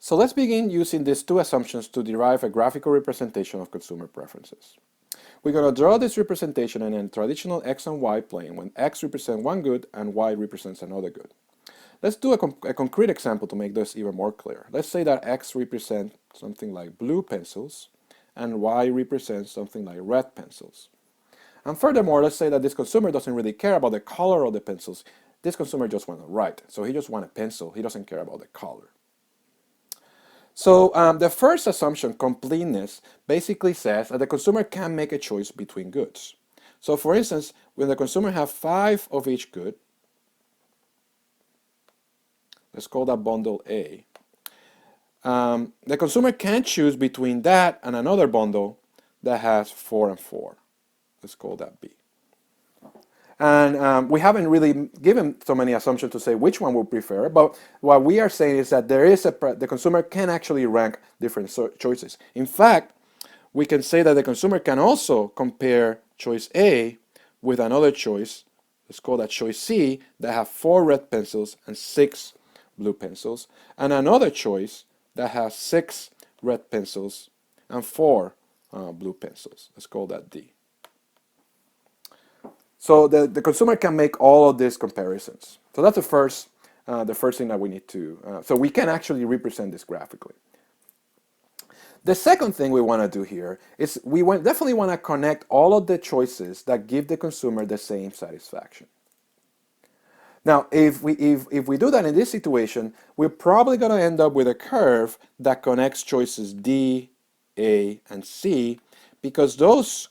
So let's begin using these two assumptions to derive a graphical representation of consumer preferences. We're going to draw this representation in a traditional x and y plane when x represents one good and y represents another good. Let's do a concrete example to make this even more clear. Let's say that x represents something like blue pencils and y represents something like red pencils. And furthermore, let's say that this consumer doesn't really care about the color of the pencils. This consumer just wants to write. So he just wants a pencil. He doesn't care about the color. So the first assumption, completeness, basically says that the consumer can make a choice between goods. So for instance, when the consumer has 5 of each good, let's call that bundle A. The consumer can choose between that and another bundle that has 4 and 4. Let's call that B. And we haven't really given so many assumptions to say which one we prefer, but what we are saying is that the consumer can actually rank different choices. In fact, we can say that the consumer can also compare choice A with another choice, let's call that choice C, that have 4 red pencils and 6 blue pencils, and another choice that has 6 red pencils and 4 blue pencils. Let's call that D. So the consumer can make all of these comparisons. So that's the first thing that we need to, so we can actually represent this graphically. The second thing we want to do here is we definitely want to connect all of the choices that give the consumer the same satisfaction. Now, if we do that in this situation, we're probably going to end up with a curve that connects choices D, A, and C, because those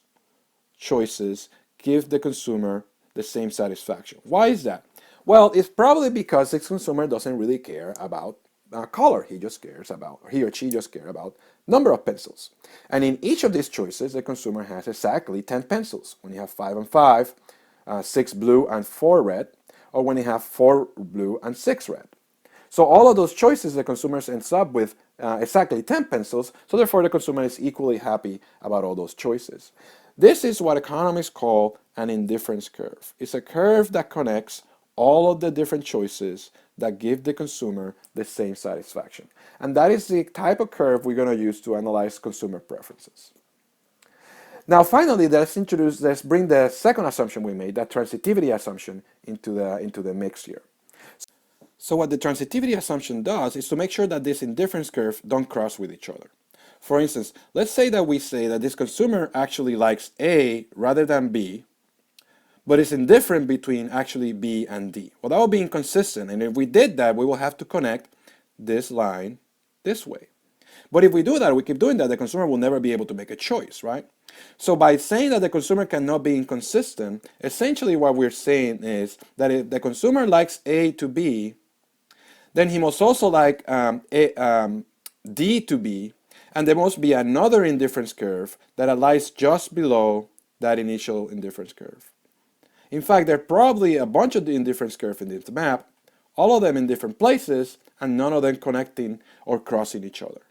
choices give the consumer the same satisfaction. Why is that? Well, it's probably because this consumer doesn't really care about color. He or she just cares about number of pencils. And in each of these choices, the consumer has exactly 10 pencils. When you have 5 and 5, 6 blue and 4 red, or when you have 4 blue and 6 red. So all of those choices, the consumer ends up with exactly 10 pencils, so therefore the consumer is equally happy about all those choices. This is what economists call an indifference curve. It's a curve that connects all of the different choices that give the consumer the same satisfaction. And that is the type of curve we're going to use to analyze consumer preferences. Now finally, let's bring the second assumption we made, that transitivity assumption, into the mix here. So what the transitivity assumption does is to make sure that this indifference curve don't cross with each other. For instance, let's say that we say that this consumer actually likes A rather than B, but is indifferent between actually B and D. Well, that would be inconsistent, and if we did that, we will have to connect this line this way. But if we do that, we keep doing that, the consumer will never be able to make a choice, right? So by saying that the consumer cannot be inconsistent, essentially what we're saying is that if the consumer likes A to B, then he must also like D to B, and there must be another indifference curve that lies just below that initial indifference curve. In fact, there are probably a bunch of the indifference curves in this map, all of them in different places, and none of them connecting or crossing each other.